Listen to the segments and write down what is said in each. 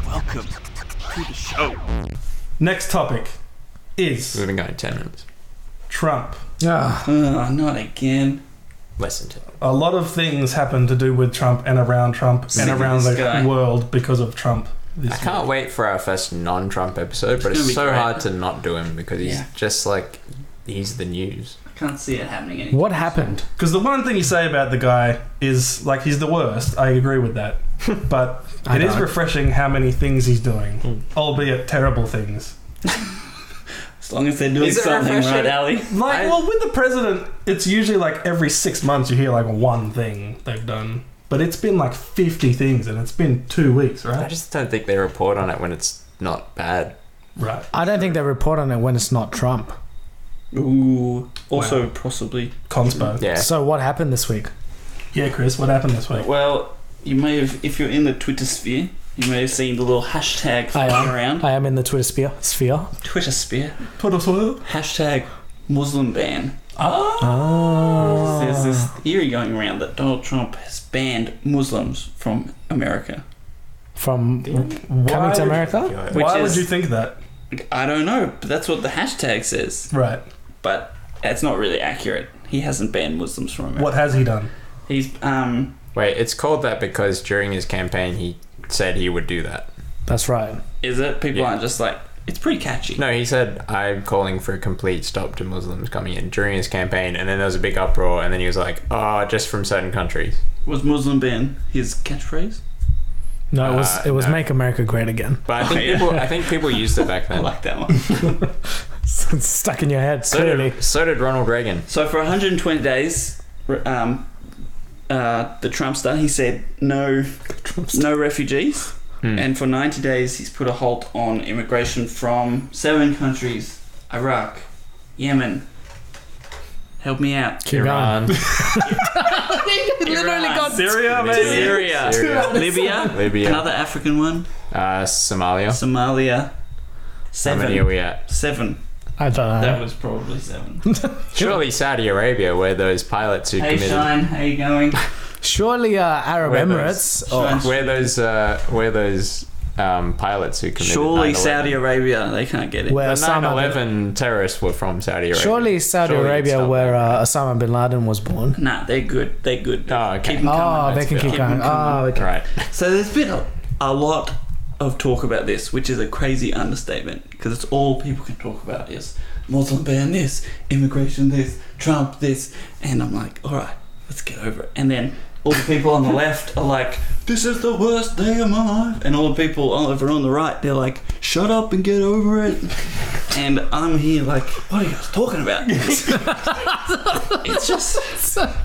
Welcome to the show. Next topic is We've been going 10 minutes. Trump. Oh, not again. Less than 10. A lot of things happen to do with Trump and around Trump Sick and of around this the guy. world because of Trump. I can't wait for our first non-Trump episode, but It's it's gonna be so great. hard to not do him because he's Yeah. just like, he's the news. I can't see it happening anymore. What happened? Because the one thing you say about the guy is, like, he's the worst. I agree with that. But I it is don't. refreshing how many things he's doing, albeit terrible things. As long as they're doing Is it something right, refreshing? Ali. Like, well, with the president, it's usually like every 6 months you hear like one thing they've done. But it's been like 50 things and it's been 2 weeks, I right? just don't think they report on it when it's not bad. Right. I don't think they report on it when it's not Trump. Ooh. Also, Wow. possibly. Conspo. Yeah. So what happened this week? Yeah, Chris, what happened this week? Well, you may have, if you're in the Twitter sphere, you may have seen the little hashtag flying around. I am in the Twitter sphere. Twitter sphere. Put us all. Hashtag Muslim ban. Oh. There's this theory going around that Donald Trump has banned Muslims from America. From coming to America? Which Why is- would you think that? I don't know, but that's what the hashtag says. Right. But it's not really accurate. He hasn't banned Muslims from America. What has he done? He's Wait, it's called that because during his campaign he said he would do that. That's right. is it? People Yeah. aren't just like, it's pretty catchy. No, he said, I'm calling for a complete stop to Muslims coming in during his campaign, and then there was a big uproar, and then he was like, oh, just from certain countries. Was Muslim ban his catchphrase? No, it was no. Make America Great Again. But I think people used it back I then. like that one. It's stuck in your head, So clearly. did Ronald Reagan. So for 120 days, the Trumpster, he said no refugees. And for 90 days, he's put a halt on immigration from 7 countries: Iraq, Yemen. Help me out. Keep Iran. Literally got Syria, maybe? Syria, Syria. Libya, Libya. another African one, Somalia. Somalia. How many are 7. we at? 7. I don't That know. was probably 7. Surely Saudi Arabia, where those pilots who Hey committed... Shine, how you going? Surely Arab Where Emirates. Shine. Where those pilots who committed Surely 9/11. Saudi Arabia, they can't get it. Where The Osama 9/11 terrorists were from Saudi Arabia. Surely Saudi Surely it's Arabia, not where that. Osama bin Laden was born. Nah, they're good. They're good. Oh, okay. Keep 'em coming. Oh, they can Keep keep 'em going. coming. Oh, okay. Right. So there's been a lot of talk about this, which is a crazy understatement, because it's all people can talk about is Muslim ban this, immigration this, Trump this, and I'm like, all right, let's get over it. And then all the people on the left are like, this is the worst day of my life, and all the people over on the right, they're like, shut up and get over it. And I'm here like, what are you guys talking about? It's just,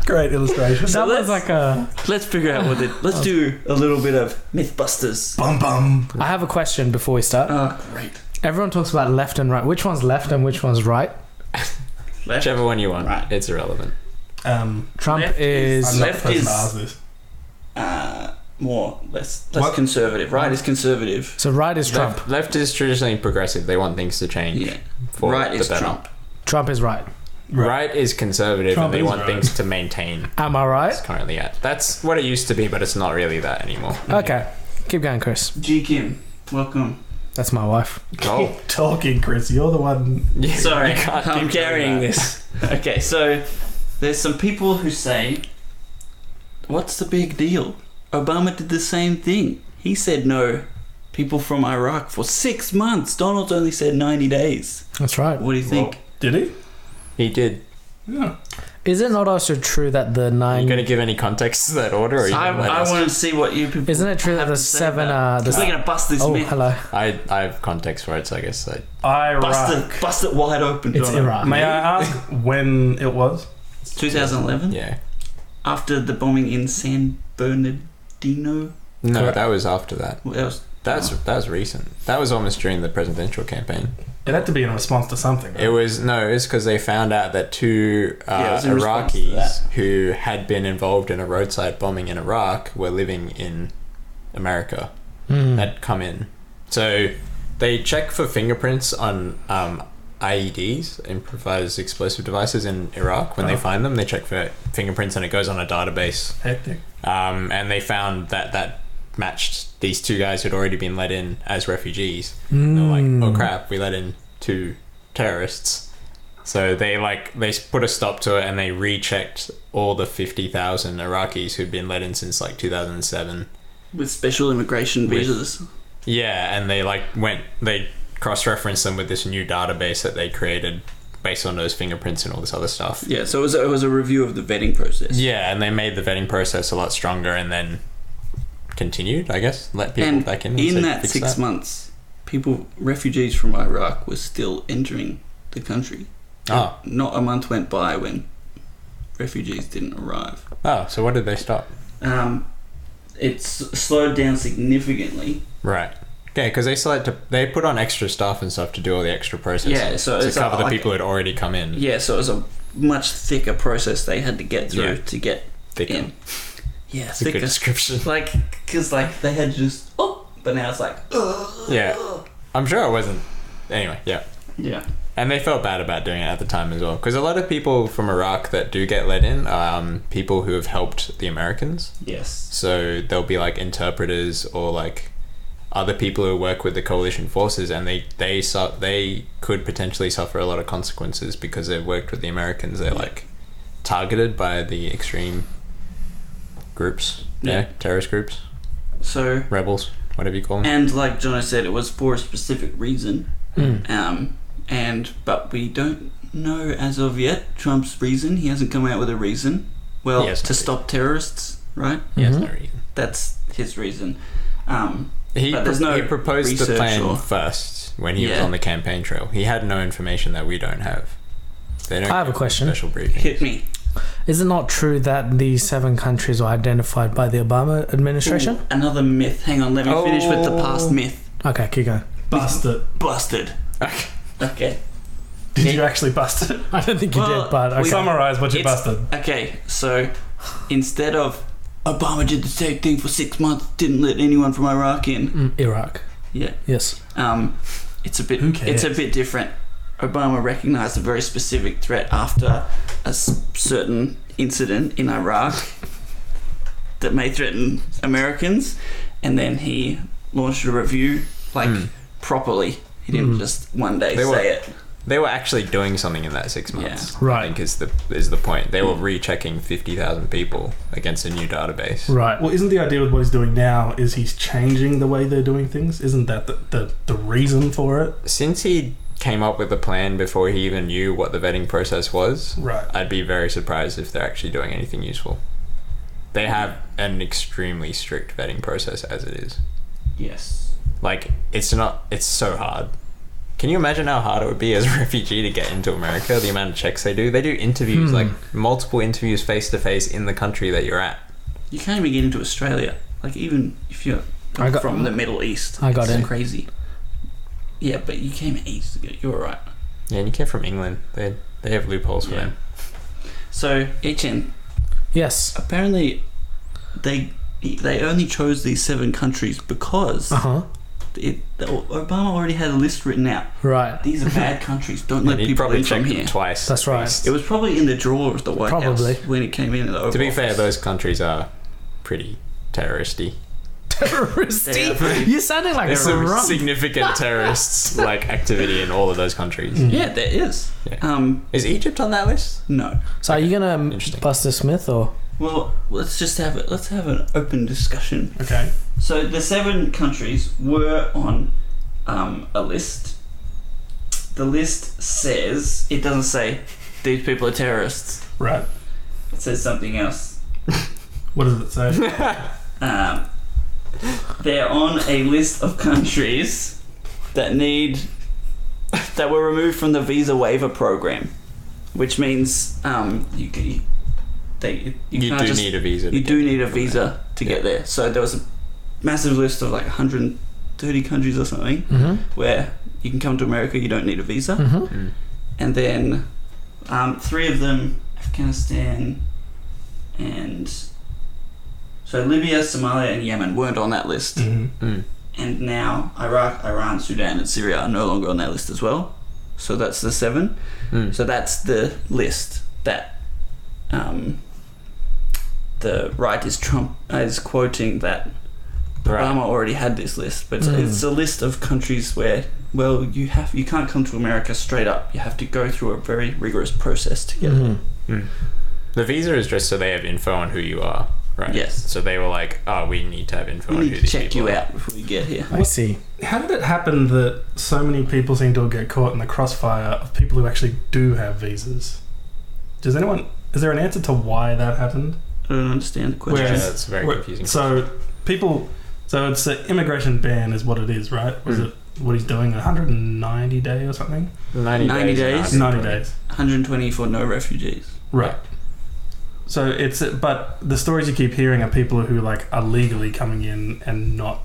Great illustration. That was let's- like a... let's figure out what it. Let's do a little bit of Mythbusters. Bum bum. I have a question before we start. Oh, great. Everyone talks about left and right. Which one's left and which one's right? Left. Whichever one you want. Right. It's irrelevant. Trump Left is- I'm not the Left person is- to ask this. Less What? conservative. Right is conservative. So right is Trump. Left is traditionally progressive. They want things to change. Yeah. For Right the is better. Trump. Trump is right. Right is conservative, Trump and they is want right. things to maintain. Am I right? It's currently at. That's what it used to be, but it's not really that anymore. Okay. Keep going, Chris. G Kim, welcome. That's my wife. Oh, Keep talking, Chris. You're the one. yeah, Sorry, you can't I'm keep carrying doing that. this. Okay, so there's some people who say, what's the big deal? Obama did the same thing. He said no people from Iraq for 6 months. Donald only said 90 days. That's right. What do you think? Did he? He did. Yeah. Is it not also true that the Are you nine... going to give any context to that order? Or are you I gonna let us- want to see what you people. Isn't it true that have the to say seven... about it. the We're gonna bust this oh, myth. hello. I have context for it, so I guess Iraq. Bust it wide open. It's Donald. Iraq. May I ask when it was? 2011. yeah. After the bombing in San Bernardino. No, Correct. that was after that. Well, that was That was recent. That was almost during the presidential campaign. It had to be in response to something. Right? It was because they found out that two Yeah, it was in response to that. Iraqis who had been involved in a roadside bombing in Iraq were living in America. Mm. Had come in, so they check for fingerprints on IEDs, improvised explosive devices in Iraq. When they find them, they check for fingerprints, and it goes on a database. Hectic. And they found that matched these two guys who'd already been let in as refugees. And they're like, oh crap, we let in 2 terrorists. So they put a stop to it, and they rechecked all the 50,000 Iraqis who'd been let in since like 2007 with special immigration visas. Yeah, and they cross-referenced them with this new database that they created based on those fingerprints and all this other stuff. Yeah, so it was a review of the vetting process. Yeah, and they made the vetting process a lot stronger, and then continued, I guess, let people back in. In that 6 months, refugees from Iraq were still entering the country. Oh. Not a month went by when refugees didn't arrive. Oh, so what did they stop? It's slowed down significantly. Right. Yeah, because they put on extra staff and stuff to do all the extra processes. Yeah, so to it's cover the people who had already come in. Yeah, so it was a much thicker process they had to get through to get thicker. in. Yeah, That's a good description. Because they had just but now it's like yeah. I'm sure it wasn't. Anyway, yeah. Yeah. And they felt bad about doing it at the time as well, because a lot of people from Iraq that do get let in are people who have helped the Americans. Yes. So they'll be like interpreters or like other people who work with the coalition forces, and they could potentially suffer a lot of consequences because they've worked with the Americans. They're like targeted by the extreme groups, terrorist groups, so rebels, whatever you call them. And like Jono said, it was for a specific reason. But we don't know as of yet Trump's reason. He hasn't come out with a reason. Well, to stop terrorists, right? He has no reason. That's his reason. He proposed the plan first when he was on the campaign trail. He had no information that we don't have. They don't I have a question. Special briefing. Hit me. Is it not true that these 7 countries were identified by the Obama administration? Ooh, another myth. Hang on, let me finish with the past myth. Okay, keep going. Busted. Okay. Did you actually bust it? I don't think you did, but okay. Summarize what you busted. Okay, so instead of Obama did the same thing for 6 months, didn't let anyone from Iraq in. Iraq. Yeah. Yes. It's a bit different. Obama recognized a very specific threat after a certain incident in Iraq that may threaten Americans, and then he launched a review properly. He didn't just one day say it. They were actually doing something in that 6 months. Yeah. Right. I think is the point. They were rechecking 50,000 people against a new database. Right. Well, isn't the idea with what he's doing now is he's changing the way they're doing things? Isn't that the reason for it? Since he came up with the plan before he even knew what the vetting process was, right, I'd be very surprised if they're actually doing anything useful. They have an extremely strict vetting process as it is. Yes. Like, it's so hard. Can you imagine how hard it would be as a refugee to get into America? The amount of checks they do. They do interviews, like multiple interviews face to face in the country that you're at. You can't even get into Australia. Like, even if you're from the Middle East. It's crazy. Yeah, but you came east. You're alright. Yeah, and you came from England. They have loopholes for them. So, Etienne. Yes. Apparently, they only chose these 7 countries because Obama already had a list written out. Right. These are bad countries. Don't let people in from here. Twice. That's right. It was probably in the drawer of the White House when it came in. To be fair, those countries are pretty terroristy. Terroristy? You're sounding like there's some significant terrorists like activity in all of those countries. Yeah, there is. Yeah. Is Egypt on that list? No. So are you gonna bust this myth or? Well, let's have an open discussion. Okay. So the 7 countries were on a list. The list says, it doesn't say these people are terrorists. Right. It says something else. What does it say? They're on a list of countries that were removed from the visa waiver program, which means you do need a visa. You do need a visa to get there. So there was a massive list of like 130 countries or something where you can come to America, you don't need a visa. And then 3 of them, Afghanistan and so Libya, Somalia and Yemen weren't on that list. And now Iraq, Iran, Sudan and Syria are no longer on that list as well. So that's the 7. So that's the list that the right is quoting that Right. Obama already had this list, but Mm. it's a list of countries where, well, you can't come to America straight up. You have to go through a very rigorous process to get it. Mhm. The visa is just so they have info on who you are, right? Yes. So they were like, oh, we need to have info We on need who to these check people you are. out before you get here. I see. How did it happen that so many people seem to get caught in the crossfire of people who actually do have visas? Is there an answer to why that happened? I don't understand the question. Yeah, Whereas- that's very confusing. So it's an immigration ban is what it is, right? Was Mm. it what he's doing, 190 day or something? 90 90 days? 90 days. 120 for no refugees. Right. So but the stories you keep hearing are people who like are legally coming in and not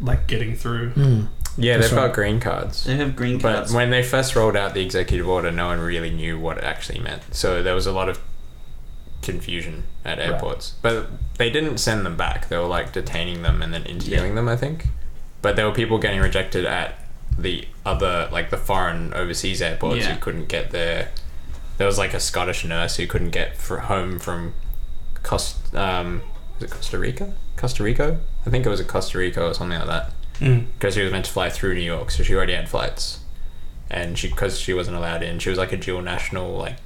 like getting through. Mm. Yeah, That's they've right. got green cards. They have green But cards. when they first rolled out the executive order, no one really knew what it actually meant. So there was a lot of confusion at Right. airports. But they didn't send them back. They were like detaining them and then interviewing them, I think. But there were people getting rejected at the other, like the foreign overseas airports Yeah. who couldn't get there. There was like a Scottish nurse who couldn't get home from was it Costa Rica? Costa Rica? I think it was a Costa Rica or something like that. Mm. Because she was meant to fly through New York, so she already had flights, and because she wasn't allowed in, she was like a dual national, like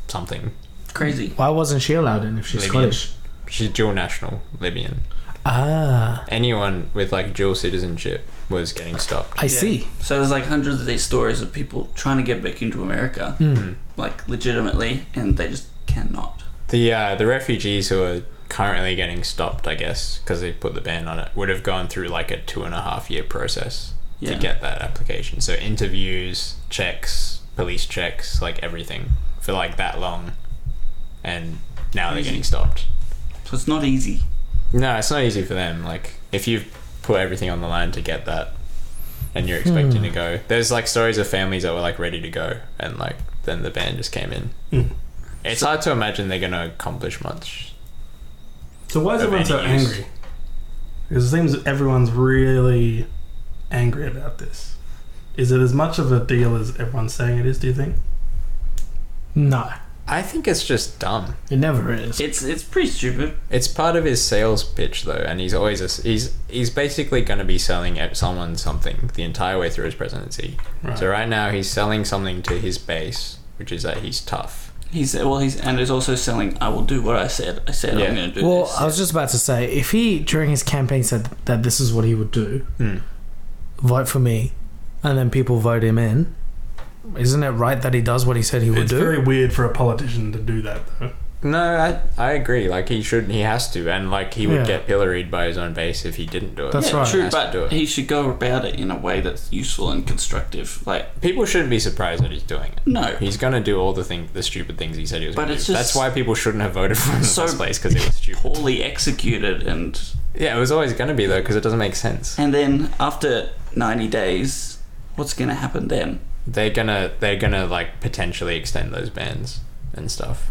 something. Crazy. Why wasn't she allowed in if she's Libyan. Scottish? She's dual national Libyan. Ah, Anyone with like dual citizenship was getting stopped. I see. So there's like hundreds of these stories of people trying to get back into America, Mm. like legitimately, and they just cannot. The refugees who are currently getting stopped, I guess, because they put the ban on it, would have gone through like a 2.5 year process Yeah. to get that application. So interviews, checks, police checks, like everything for like that long, and now they're Crazy. getting stopped. So it's not easy. No, it's not easy for them. Like, if you've put everything on the line to get that, and you're expecting to go, there's like stories of families that were like ready to go, and like then the ban just came in. Mm. It's hard to imagine they're going to accomplish much. So why is Of everyone so any use. angry? Because it seems that everyone's really angry about this. Is it as much of a deal as everyone's saying it is, do you think? No, I think it's just dumb. it never is. It's pretty stupid. It's part of his sales pitch though, and he's always he's basically going to be selling at someone something the entire way through his presidency. Right. So right now he's selling something to his base, which is that he's tough. He's also selling. I will do what I said. I said Yeah. I'm going to do Well, this. I was just about to say, if he during his campaign said that this is what he would do, vote for me, and then people vote him in, isn't it right that he does what he said he would It's do? very weird for a politician to do that, though. No, I agree. Like he has to, and like he would Yeah. get pilloried by his own base if he didn't do it. That's yeah, right. true, Has to do but it. he should go about it in a way that's useful and constructive. Like, People shouldn't be surprised that he's doing it. no, He's gonna do all the stupid things he said he was But gonna it's do. just That's why people shouldn't have voted for him in the so first place, because it was stupid. poorly executed, and Yeah, it was always gonna be though, because it doesn't make sense. then after 90 days, what's going to happen then? They're gonna like potentially extend those bans and stuff,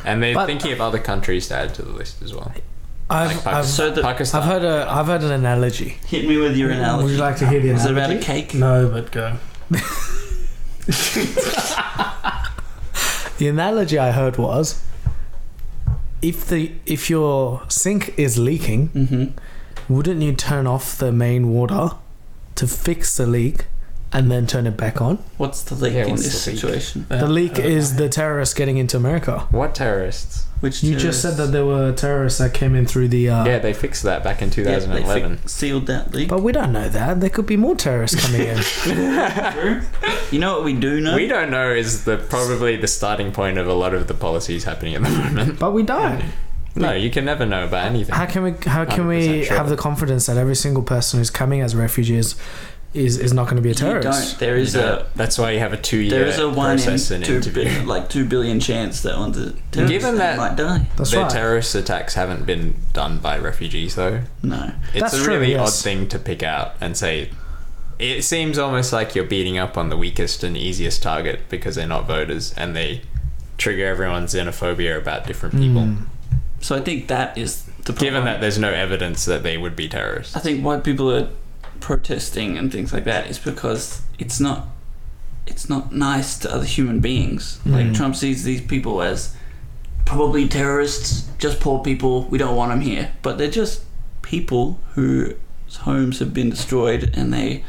and they're But- thinking of other countries to add to the list as well. I've, Like I've, So the, Pakistan. I've heard an analogy. hit me with your analogy. Would you like to hear the Is it analogy? about a cake? No, but go. The analogy I heard was, if your sink is leaking, Mm-hmm. wouldn't you turn off the main water to fix the leak and then turn it back on? What's the leak Yeah, in what's this the leak? situation? The leak is the terrorists getting into America. What terrorists? Which You just said that there were terrorists that came in through the... Yeah, they fixed that back in 2011. sealed that leak. But we don't know that. There could be more terrorists coming in. True. You know what we do know? We don't know is probably the starting point of a lot of the policies happening at the moment. But we don't. No, you can never know about anything. How can we 100% sure. have the confidence that every single person who's coming as refugees is not going to be a You terrorist? don't. There is That's why you have a 2-year there is a 1 in process and 2 interview. like 2 billion chance that one the terrorists Given that- might die. That's The right. terrorist attacks haven't been done by refugees, though. No. It's That's a true, really yes. odd thing to pick out and say. It seems almost like you're beating up on the weakest and easiest target because they're not voters, and they trigger everyone's xenophobia about different people. Mm. So I think that is the problem. Given that there's no evidence that they would be terrorists. I think why people are protesting and things like that is because it's not nice to other human beings. Like Mm. Trump sees these people as probably terrorists, just poor people. We don't want them here, but they're just people who homes have been destroyed and they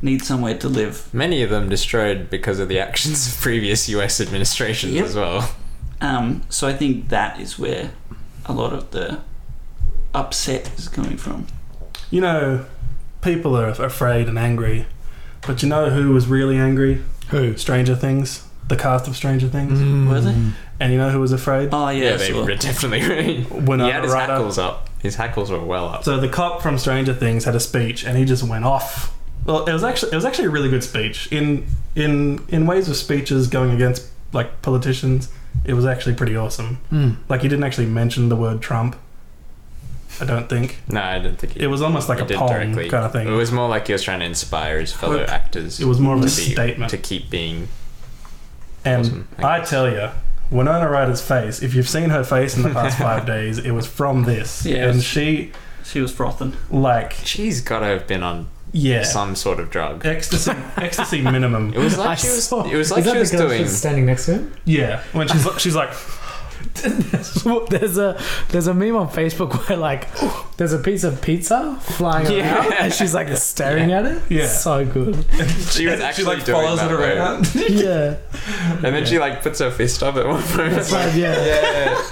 need somewhere to live. Many of them destroyed because of the actions of previous US administrations Yep. as well. So I think that is where a lot of the upset is coming from. You know, people are afraid and angry, but you know who was really angry? Who? Stranger Things. The cast of Stranger Things. Were they? And you know who was afraid? Oh yeah, They sure. were definitely. Winona He had his Ryder. hackles up. His hackles were well up. So the cop from Stranger Things had a speech, and he just went off. Well, it was actually a really good speech. In ways of speeches going against like politicians, it was actually pretty awesome. Like he didn't actually mention the word Trump. I don't think. No, I didn't think It was almost like he a did poem kind of thing. It was more like he was trying to inspire his fellow Hope. actors. It was more of a to be- statement. to keep being. And Awesome, I guess. tell you, Winona Ryder's face, if you've seen her face in the past 5 days, it was from this. Yeah, And it's- she, She was frothing. like, She's got to have been on yeah, some sort of drug. ecstasy minimum. It was like she was. It was like Is that she was the girl doing. that's standing next to him? Yeah, when she's like, there's a meme on Facebook where like there's a piece of pizza flying Yeah. around and she's like staring at it. Yeah. So good. She was she actually like doing follows that, it right? around. Yeah. And then she like puts her fist up at one point. That's right. Yeah. Yeah.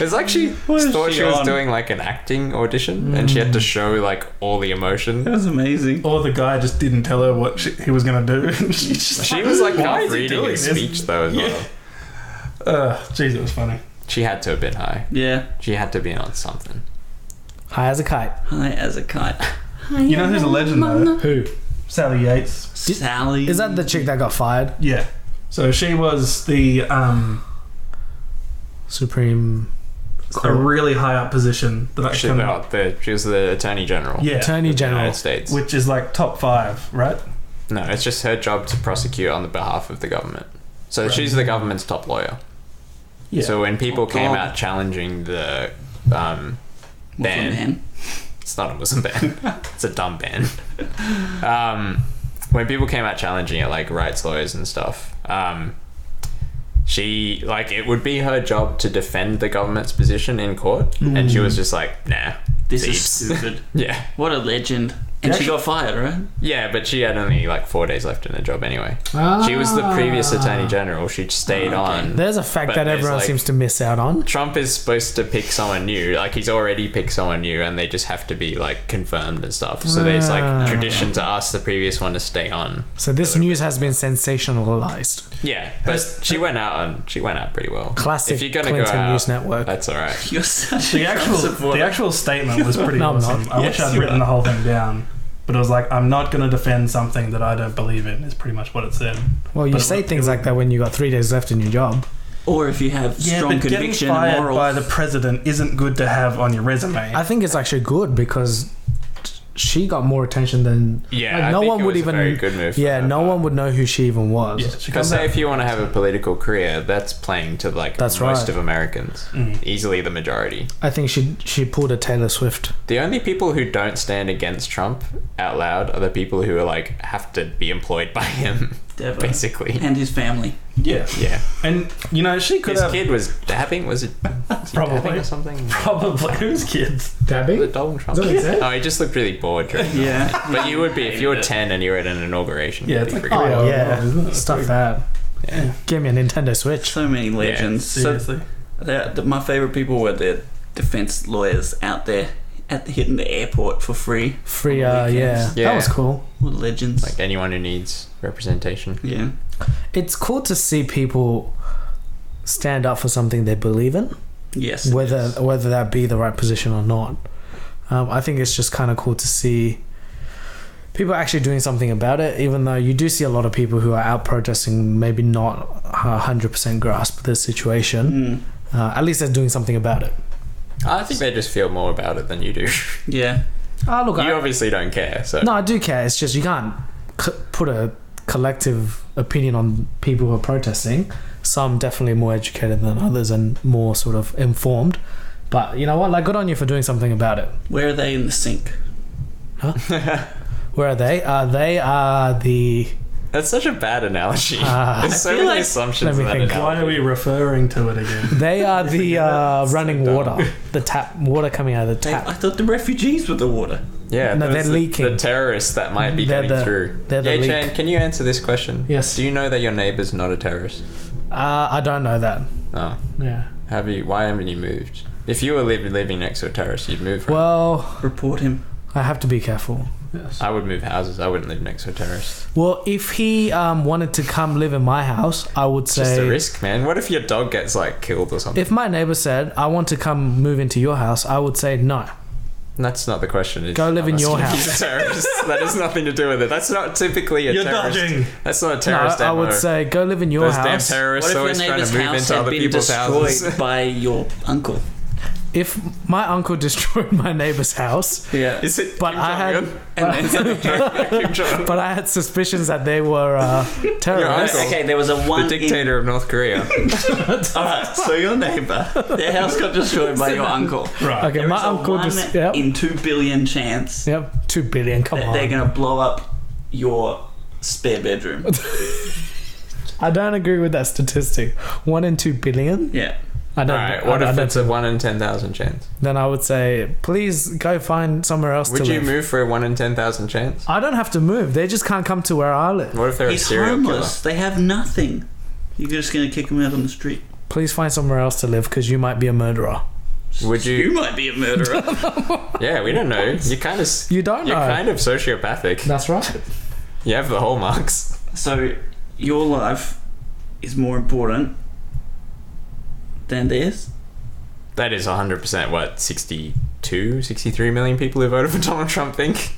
It's like she What is thought she she was on? doing like an acting audition and she had to show like all the emotion. That was amazing. Or the guy just didn't tell her what he was gonna do. she just She was like Why half is he reading doing his this? speech though as well. Jeez, it was funny. She had to have been high. Yeah. She had to be on something. High as a kite. High as a kite. You know who's a legend though? Who? Sally Yates. Sally. Is that the chick that got fired? Yeah. So she was the Supreme a really high up position that I She, can, she was the Attorney General yeah, Attorney of the General. United States. which is like top 5, right? No, it's just her job to prosecute on the behalf of the government. So Right. she's the government's top lawyer. Yeah. So when people Oh, came God. out challenging the Muslim ban, man? it's not a Muslim ban. It's a dumb ban. When people came out challenging it, like rights lawyers and stuff, she like it would be her job to defend the government's position in court, and she was just like, nah, This is Deeps. stupid. yeah, What a legend. And she got fired, right? yeah. But she had only like 4 days left in her job anyway. She was the previous Attorney General. She stayed Okay. on. There's a fact But that there's, everyone like- seems to miss out on. Trump is supposed to pick someone new. Like he's already picked someone new, and they just have to be like confirmed and stuff. So there's like tradition to ask the previous one to stay on. So this news has been sensationalized. Yeah, but she went out pretty well. Classic If you're gonna Clinton go out, News Network. that's all right. You're such The a Trump actual supporter. the actual statement was pretty No, I'm awesome. not. I Yes, wish I'd you written are. the whole thing down. But it was like, I'm not going to defend something that I don't believe in, is pretty much what it said. Well, you But say it- things like that when you got 3 days left in your job. Or if you have strong but getting conviction and fired moral. by the president isn't good to have on your resume. I think it's actually good because she got more attention than Yeah, like, I no think one it would was even a very good move. yeah, for her no part. one would know who she even was. yeah, she Because comes say out. if you want to have a political career, that's playing to like That's most right. of Americans, easily the majority. I think she pulled a Taylor Swift. The only people who don't stand against Trump out loud are the people who are like have to be employed by him, Definitely. basically. And his family. Yeah. Yeah, And, you know, she could his have... kid was dabbing. Was it Probably. dabbing or something? Probably. Whose kids? Was Dabbing? it Donald Trump? Is that what he said? Oh, he just looked really bored. During Yeah. But you would be if you were 10 and you were at an inauguration. Yeah, you'd it's be like... freaking out. Oh, yeah. isn't it? Stuff that. Yeah. Give me a Nintendo Switch. So many legends. Seriously. My favourite people were the defence lawyers out there hitting the airport for free. Free, on the yeah. weekends. Yeah. That was cool. What legends. Like anyone who needs representation. Yeah. It's cool to see people stand up for something they believe in, Yes. it whether is. that be the right position or not. I think it's just kind of cool to see people actually doing something about it, even though you do see a lot of people who are out protesting, maybe not 100% grasp the situation. At least they're doing something about it. I think they just feel more about it than you do. Yeah. Oh, look, You obviously don't care, so. no, I do care. It's just you can't put a collective opinion on people who are protesting. Some definitely more educated than others and more sort of informed. But you know what? Like, good on you for doing something about it. Where are they in the sink? Where are they? They are the... That's such a bad analogy. I There's so feel many like- assumptions Let me in that think. Why analogy. are we referring to it again? They are the running dumb. water. The tap water coming out of the I tap. thought the refugees were the water. Yeah, No, those they're are leaking. The terrorists that might be They're getting through. they're the Yeah, leak. Chan, can you answer this question? Yes. Do you know that your neighbour's not a terrorist? I don't know that. Oh. Yeah. Have you? Why haven't you moved? If you were living next to a terrorist, you'd move. Right? Well, Report him. I have to be careful. Yes. I would move houses. I wouldn't live next to a terrorist. Well, if he wanted to come live in my house, I would It's just a say. risk, man. What if your dog gets like killed or something? If my neighbor said, "I want to come move into your house," I would say no. That's not the question. It's Go live in your he's house. a terrorist. That has nothing to do with it. That's not typically a You're terrorist. dodging. That's not a No, terrorist. I would MO. say go live in your Those damn house. terrorists What if always your trying neighbour's to move house into had other been people's houses. destroyed by your uncle? If my uncle destroyed my neighbor's house, Yeah. Is it? But Kim I had- Jong-un? And then Kim Jong-un. but I had suspicions that they were terrorists. uncle. okay, there was a one The dictator of North Korea. Alright, so your neighbour, their house got destroyed by your uncle. Right. Okay, There my is a uncle 1 just yep, in 2 billion chance yep, 2 billion. Come that on. they're gonna blow up your spare bedroom. I don't agree with that statistic. 1 in 2 billion. Yeah. I don't. Alright, what I if don't it's a 1 in 10,000 chance? Then I would say, please go find somewhere else Would to you live. move for a 1 in 10,000 chance? I don't have to move. They just can't come to where I live. What if they're He's a serial homeless. They have nothing. You're just gonna kick him out on the street. Please find somewhere else to live because you might be a murderer. killer? Would You you? might be a murderer. Yeah, we don't know. You kind of. You don't You're know. kind of sociopathic. That's right. You have the hallmarks. So your life is more important than theirs? That is 100% what 62, 63 million people who voted for Donald Trump think.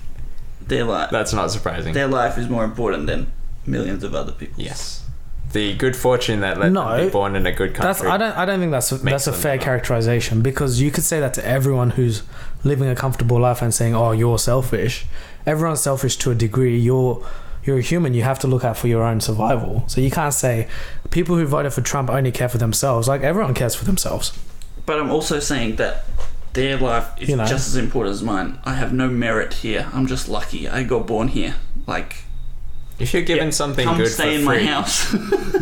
Their life. That's not surprising. Their life is more important than millions of other people. Yes. The good fortune that let No, them be born in a good That's country. I don't think that's a Makes them fair better. characterization because you could say that to everyone who's living a comfortable life and saying, "Oh, you're selfish." Everyone's selfish to a degree. You're a human. You have to look out for your own survival. So you can't say people who voted for Trump only care for themselves. Like everyone cares for themselves. But I'm also saying that their life is You know. just as important as mine. I have no merit here. I'm just lucky. I got born here. Like, if you're given yeah, something come good stay for in free, my house.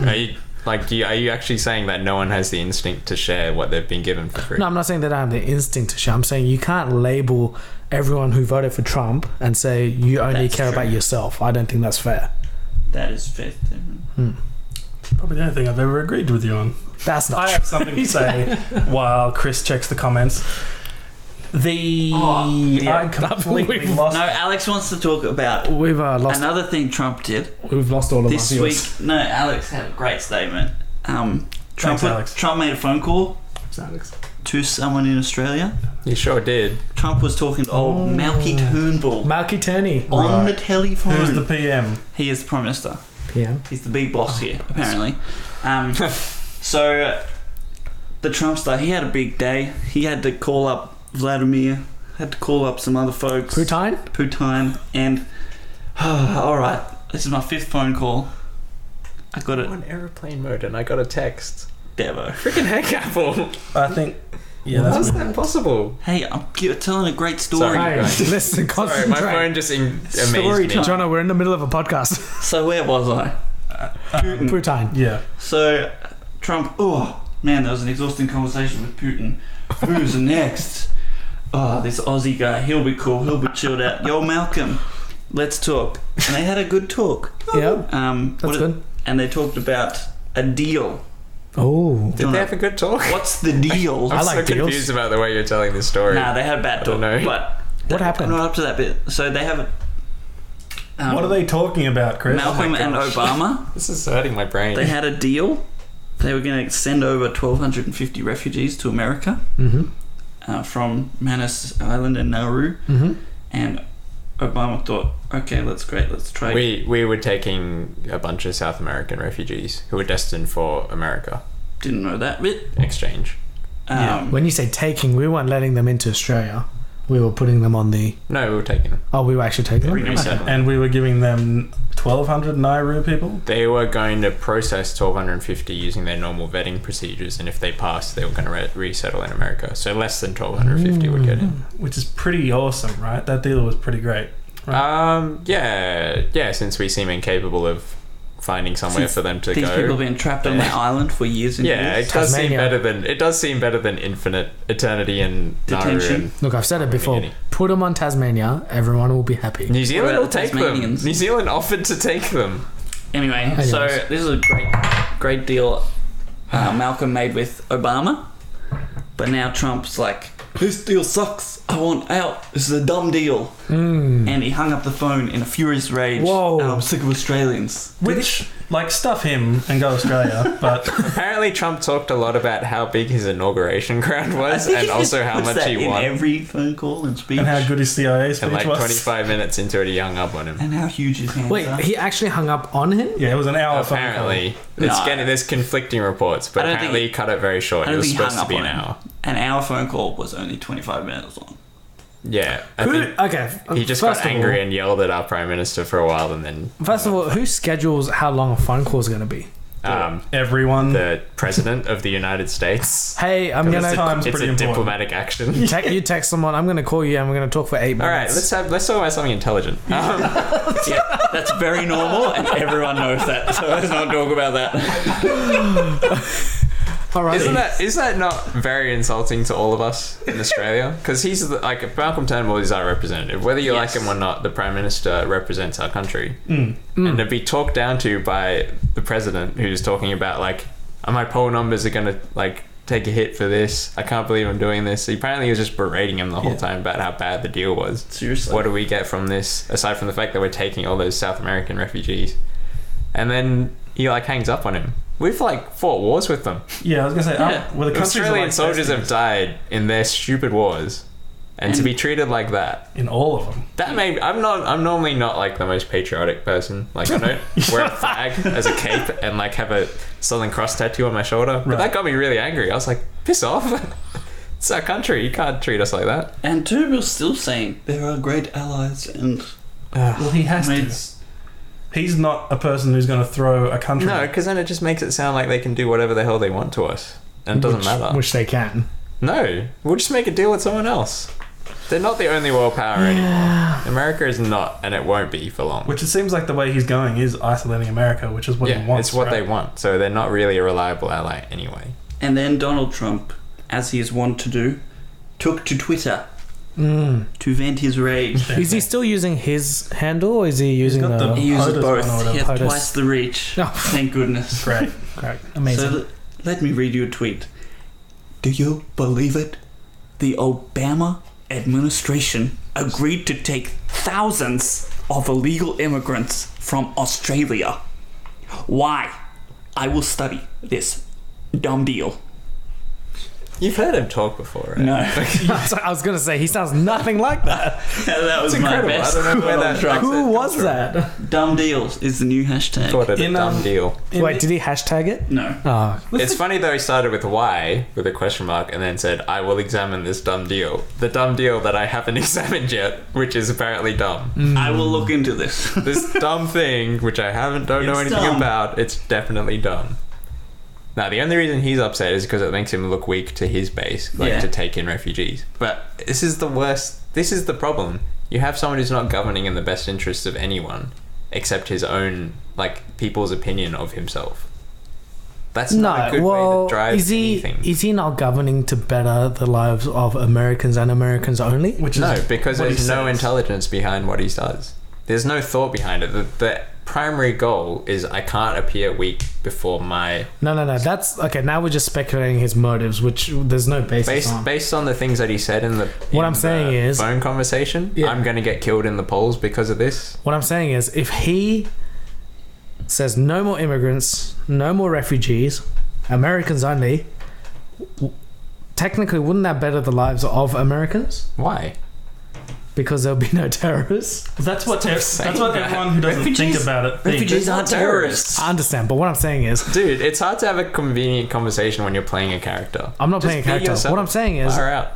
are you, like, are you actually saying that no one has the instinct to share what they've been given for free? No, I'm not saying that I have the instinct to share. I'm saying you can't label everyone who voted for Trump and say you only That's care true. about yourself. I don't think that's fair. That is fair. Probably the only thing I've ever agreed with you on. That's not I true. have something to say while Chris checks the comments. I completely We've- lost. No, Alex wants to talk about We've lost. another thing Trump did We've lost all of this our week. viewers. No, Alex had a great statement. Trump, Thanks, Alex. Trump made a phone call Alex. to someone in Australia. You sure did. Trump was talking to old Malky Turnbull Malky Turney. on the Right. telephone. Who's the PM? He is the Prime Minister. PM. He's the big boss here, apparently. So, the Trump star, he had a big day. He had to call up Vladimir, had to call up some other folks. Putin, and... Alright, this is my 5th phone call. I got it. On airplane mode, and I got a text. Devo. Freaking heck, Apple! I think. Yeah, How's that's that possible? Hey, I'm telling a great story. Sorry. Hey, Right. listen, Sorry, concentrate. my phone just amazed Story me. time. Jono, we're in the middle of a podcast. So where was I? Putin. yeah. So, Trump... Oh, man, that was an exhausting conversation with Putin. Who's next? Oh, this Aussie guy. He'll be cool. He'll be chilled out. Yo, Malcolm, let's talk. And they had a good talk. Yep. That's That's good. And they talked about a deal. Oh. Did they have a good talk? What's the deal? I I'm like so deals. confused about the way you're telling this story. Nah, they had a bad I talk. don't know. But What happened? I'm not up to that bit. So they have What are they talking about, Chris? Malcolm Oh my and gosh. Obama. This is hurting my brain. They had a deal. They were going to send over 1,250 refugees to America Mm-hmm. from Manus Island and Nauru. Mm-hmm. And Obama thought, okay, that's great. Let's try. We were taking a bunch of South American refugees who were destined for America. Didn't know that bit. Exchange. When you say taking, we weren't letting them into Australia. We were putting them on the... No, we were taking them. Oh, we were actually taking them? Resettlement. And we were giving them 1,200 Nauru people. They were going to process 1,250 using their normal vetting procedures, and if they passed, they were going to resettle in America. So less than 1,250 would get in. Which is pretty awesome, right? That deal was pretty great. Yeah, since we seem incapable of finding somewhere Since for them to These go. people have been trapped on that island for years and Yeah, years. it does seem Tasmania. better than infinite eternity and Detention. Look, I've said it before. Guinea. Put them on Tasmania, everyone will be happy. New Zealand about will the take them. Tasmanians? New Zealand offered to take them. Anyway, so Anyways. this is a great deal Malcolm made with Obama, but now Trump's like, this deal sucks. I want out. This is a dumb deal. And he hung up the phone in a furious rage. Whoa. I'm sick of Australians. Which, like, stuff him and go Australia, but Apparently, Trump talked a lot about how big his inauguration crowd was, and also how Puts much that he in won. every phone call and speech. and how good his CIA speech And like was. 25 minutes into it, he hung up on him. And how huge his hands Wait, are. he actually hung up on him? Yeah, it was an hour phone call. Apparently, No. there's conflicting reports, but I don't apparently think- he cut it very short. I It don't was think he supposed hung to be up an on him. hour. An hour phone call was only 25 minutes long. Yeah, I Who, think okay, he just first got of angry all- and yelled at our prime minister for a while, and then First of all, who schedules how long a phone call is going to be? Everyone. the president of the United States. Hey, I'm Because gonna time's It's pretty a important. diplomatic action. you text someone. I'm gonna call you and we're gonna talk for 8 minutes. All right, let's talk about something intelligent. Yeah, that's very normal, and everyone knows that. So let's not talk about that. All right. Is that not very insulting to all of us in Australia? Because he's like Malcolm Turnbull is our representative. Whether you Yes. like him or not, the prime minister represents our country, and to be talked down to by the president, who's talking about like, my poll numbers are gonna like take a hit for this. I can't believe I'm doing this. Apparently, he was just berating him the whole time about how bad the deal was. Seriously. What do we get from this aside from the fact that we're taking all those South American refugees? And then he like hangs up on him. We've like fought wars with them. Yeah, I was gonna say, Yeah. well, the countries are Australian like soldiers have besties died in their stupid wars, and to And- be treated like that. in all of them. That made I'm normally not like the most patriotic person. Like I don't wear a flag as a cape and like have a Southern Cross tattoo on my shoulder. But Right. that got me really angry. I was like, piss off. It's our country. You can't treat us like that. And Turnbull's still saying there are great allies and Well, he has mates. He's not a person who's going to throw a country. No, because then it just makes it sound like they can do whatever the hell they want to us, and it doesn't matter. Which they can. No, we'll just make a deal with someone else. They're not the only world power anymore. America is not, and it won't be for long. Which it seems like the way he's going is isolating America, which is what he wants. it's what right? they want. So they're not really a reliable ally anyway. And then Donald Trump, as he is wont to do, took to Twitter Mm. to vent his rage. Is he still using his handle or is he using got the... the- He uses POTUS both. one or He has whatever. twice the reach. Oh. Thank goodness. Great. Correct. Amazing. So let me read you a tweet. Do you believe it? The Obama administration agreed to take thousands of illegal immigrants from Australia. Why? I will study this dumb deal. You've heard him talk before, right? No. I was going to say, he sounds nothing like that. That was It's my incredible. best. I don't know where Donald that- Trump. Who was that? Dumb deals is the new hashtag. Called it a In, dumb deal. Wait, did he hashtag it? No. Oh, It's funny though. He started with why with a question mark and then said, "I will examine this dumb deal." The dumb deal that I haven't examined yet, which is apparently dumb. I will look into this. This dumb thing, which I don't know It's anything dumb. about, it's definitely dumb. Now, the only reason he's upset is because it makes him look weak to his base, like Yeah. to take in refugees. But this is the worst. This is the problem. You have someone who's not governing in the best interests of anyone, except his own, like, people's opinion of himself. That's not a good way to drive is anything. he not governing to better the lives of Americans and Americans only? Which is No, because what he there's no says. intelligence behind what he does. There's no thought behind it. The primary goal is I can't appear weak before my... No. That's okay. Now we're just speculating his motives, which there's no basis on. Based on the things that he said in the What I'm saying is- phone conversation, Yeah. I'm going to get killed in the polls because of this. What I'm saying is, if he says no more immigrants, no more refugees, Americans only, technically, wouldn't that better the lives of Americans? Why? Because there'll be no terrorists. That's what saying that. everyone who doesn't think Refugees- about it thinks. Refugees They're aren't not terrorists. I understand, but what I'm saying is, Dude, it's hard to have a convenient conversation when you're playing a character. I'm not Just playing a be character. yourself. What I'm saying is, Far out.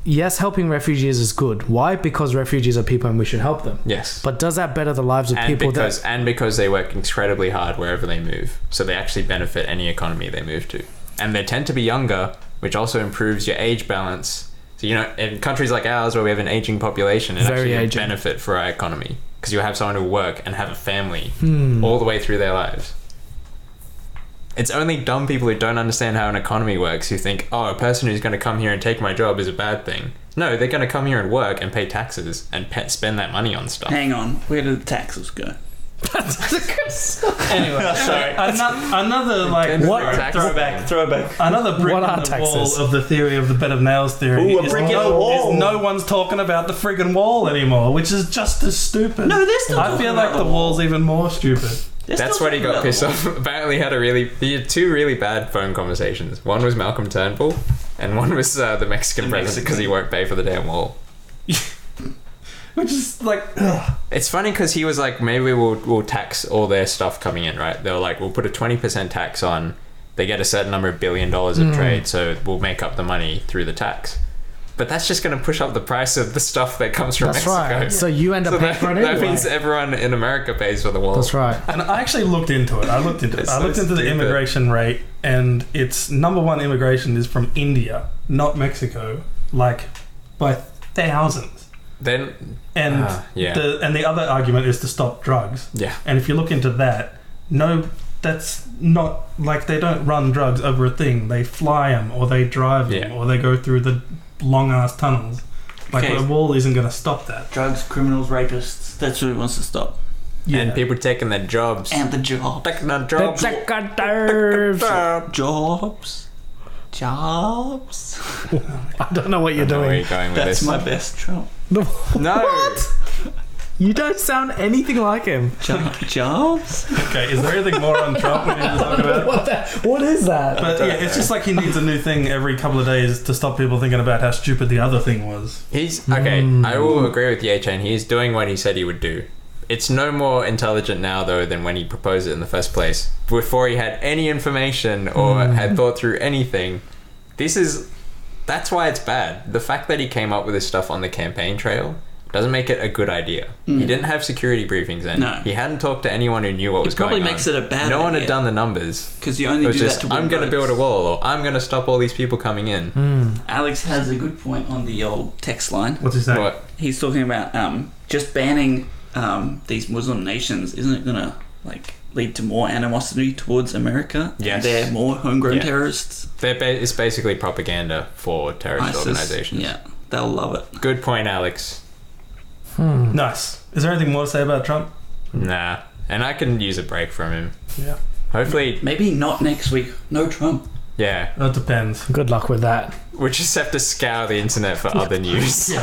yes, helping refugees is good. Why? Because refugees are people and we should help them. Yes. But does that better the lives of And people because they work incredibly hard wherever they move, so they actually benefit any economy they move to, and they tend to be younger, which also improves your age balance. So in countries like ours where we have an aging population, it Very actually a aging. benefit for our economy. because you'll have someone who work and have a family Hmm. all the way through their lives. It's only dumb people who don't understand how an economy works who think, oh, a person who's going to come here and take my job is a bad thing. No, they're going to come here and work and pay taxes and spend that money on stuff. Hang on, where did the taxes go? Anyway, Sorry. another like What? Throwback. another brick What in are the taxes? wall of the theory of the bed of nails theory. Ooh, a is brick in the wall. is no one's talking about the friggin' wall anymore, which is just as stupid. No, they're still I talking feel about like the the wall. wall's even more stupid. That's when he got pissed off. Apparently he had two really bad phone conversations. One was Malcolm Turnbull, and one was the Mexican president because he won't pay for the damn wall. Which is like, ugh. It's funny because he was like, maybe we'll tax all their stuff coming in, right? They were like, we'll put a 20% tax on. They get a certain number of $1 billion of trade, so we'll make up the money through the tax. But that's just going to push up the price of the stuff that comes from That's Mexico. right. So you end up paying for it that anyway. means everyone in America pays for the wall. That's right. And I actually looked into it. I looked into It's the so stupid. immigration rate, and its number one immigration is from India, not Mexico, like by thousands. Then, And yeah. the other argument is to stop drugs. Yeah. And if you look into that, no, that's not like they don't run drugs over a thing. They fly them, or they drive them, Yeah. or they go through the long ass tunnels. Like Okay. the wall isn't going to stop that. Drugs, criminals, rapists. That's what he wants to stop. And people taking their jobs. And the job. Taking their jobs. Jobs. Jobs. I don't know what you're I don't know where doing. you're going with That's this. my best Trump. No. What? You don't sound anything like him. Jobs? Okay, is there anything more on Trump we need to talk about? What is that? But yeah, it's just like he needs a new thing every couple of days to stop people thinking about how stupid the other thing was. He's okay. I will agree with Ye-Chain. He's doing what he said he would do. It's no more intelligent now, though, than when he proposed it in the first place. Before he had any information or had thought through anything. That's why it's bad. The fact that he came up with this stuff on the campaign trail doesn't make it a good idea. He didn't have security briefings then. No. He hadn't talked to anyone who knew what was going on. Probably makes it a bad No one had idea. done the numbers. Because you It only was do just, that to win I'm going to votes. build a wall, or I'm going to stop all these people coming in. Alex has a good point on the old text line. What's he saying? What? He's talking about just banning these Muslim nations. Isn't it gonna like lead to more animosity towards America? Yes. They're more homegrown Yeah. terrorists. It's basically propaganda for terrorist ISIS. organizations. Yeah, they'll love it. Good point, Alex. Nice. Is there anything more to say about Trump? Nah. And I can use a break from him. Yeah. Hopefully, Maybe not next week. No Trump. yeah. That depends. Good luck with that. We'll just have to scour the internet for other news.